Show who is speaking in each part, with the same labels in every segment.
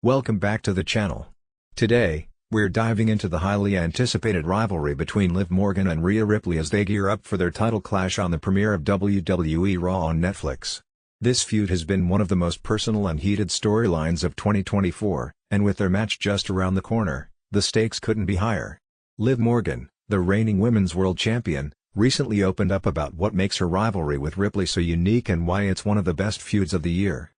Speaker 1: Welcome back to the channel. Today, we're diving into the highly anticipated rivalry between Liv Morgan and Rhea Ripley as they gear up for their title clash on the premiere of WWE RAW on Netflix. This feud has been one of the most personal and heated storylines of 2024, and with their match just around the corner, the stakes couldn't be higher. Liv Morgan, the reigning Women's World Champion, recently opened up about what makes her rivalry with Ripley so unique and why it's one of the best feuds of the year.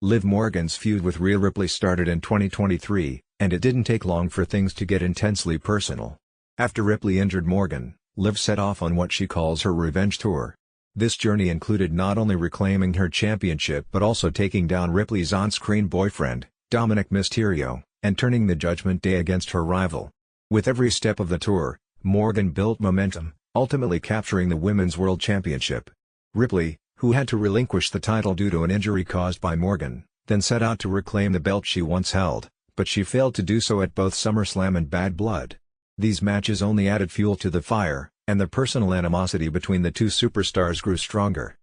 Speaker 1: Liv Morgan's feud with Rhea Ripley started in 2023, and it didn't take long for things to get intensely personal. After Ripley injured Morgan, Liv set off on what she calls her revenge tour. This journey included not only reclaiming her championship but also taking down Ripley's on-screen boyfriend, Dominic Mysterio, and turning the Judgment Day against her rival. With every step of the tour, Morgan built momentum, ultimately capturing the Women's World Championship. Ripley, who had to relinquish the title due to an injury caused by Morgan, then set out to reclaim the belt she once held, but she failed to do so at both SummerSlam and Bad Blood. These matches only added fuel to the fire, and the personal animosity between the two superstars grew stronger.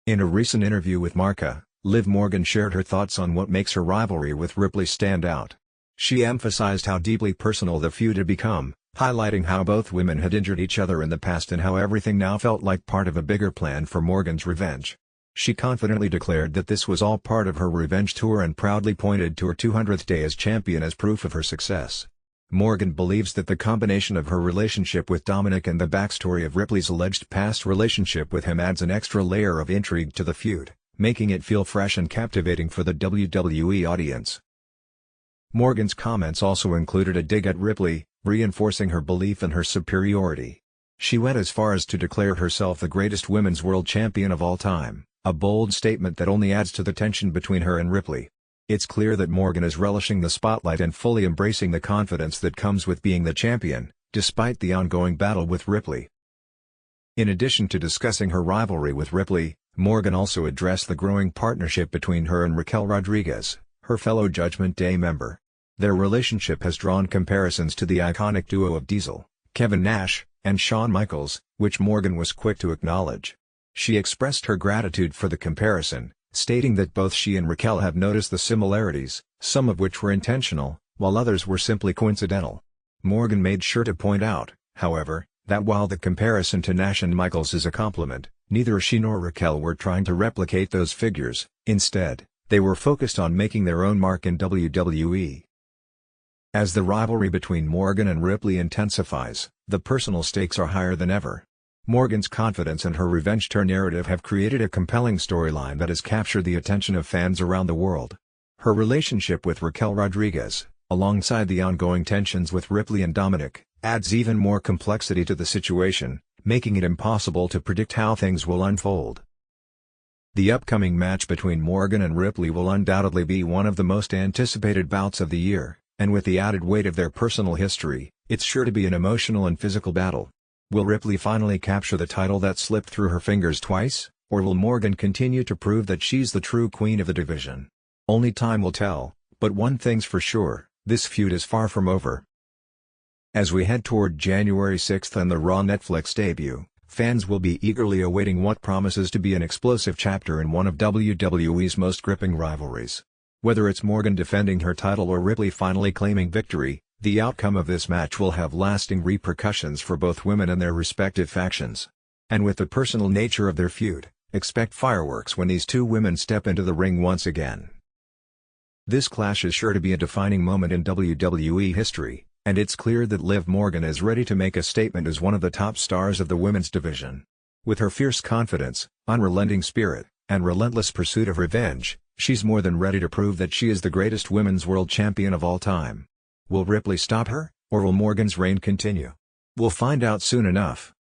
Speaker 1: In a recent interview with Marca, Liv Morgan shared her thoughts on what makes her rivalry with Ripley stand out. She emphasized how deeply personal the feud had become, highlighting how both women had injured each other in the past and how everything now felt like part of a bigger plan for Morgan's revenge. She confidently declared that this was all part of her revenge tour and proudly pointed to her 200th day as champion as proof of her success. Morgan believes that the combination of her relationship with Dominic and the backstory of Ripley's alleged past relationship with him adds an extra layer of intrigue to the feud, making it feel fresh and captivating for the WWE audience. Morgan's comments also included a dig at Ripley, reinforcing her belief in her superiority. She went as far as to declare herself the greatest women's world champion of all time, a bold statement that only adds to the tension between her and Ripley. It's clear that Morgan is relishing the spotlight and fully embracing the confidence that comes with being the champion, despite the ongoing battle with Ripley. In addition to discussing her rivalry with Ripley, Morgan also addressed the growing partnership between her and Raquel Rodriguez, her fellow Judgment Day member. Their relationship has drawn comparisons to the iconic duo of Diesel, Kevin Nash, and Shawn Michaels, which Morgan was quick to acknowledge. She expressed her gratitude for the comparison, stating that both she and Raquel have noticed the similarities, some of which were intentional, while others were simply coincidental. Morgan made sure to point out, however, that while the comparison to Nash and Michaels is a compliment, neither she nor Raquel were trying to replicate those figures. Instead, they were focused on making their own mark in WWE. As the rivalry between Morgan and Ripley intensifies, the personal stakes are higher than ever. Morgan's confidence and her revenge tour narrative have created a compelling storyline that has captured the attention of fans around the world. Her relationship with Raquel Rodriguez, alongside the ongoing tensions with Ripley and Dominic, adds even more complexity to the situation, making it impossible to predict how things will unfold. The upcoming match between Morgan and Ripley will undoubtedly be one of the most anticipated bouts of the year. And with the added weight of their personal history, it's sure to be an emotional and physical battle. Will Ripley finally capture the title that slipped through her fingers twice, or will Morgan continue to prove that she's the true queen of the division? Only time will tell, but one thing's for sure, this feud is far from over. As we head toward January 6th and the Raw Netflix debut, fans will be eagerly awaiting what promises to be an explosive chapter in one of WWE's most gripping rivalries. Whether it's Morgan defending her title or Ripley finally claiming victory, the outcome of this match will have lasting repercussions for both women and their respective factions. And with the personal nature of their feud, expect fireworks when these two women step into the ring once again. This clash is sure to be a defining moment in WWE history, and it's clear that Liv Morgan is ready to make a statement as one of the top stars of the women's division. With her fierce confidence, unrelenting spirit, and relentless pursuit of revenge, she's more than ready to prove that she is the greatest women's world champion of all time. Will Ripley stop her, or will Morgan's reign continue? We'll find out soon enough.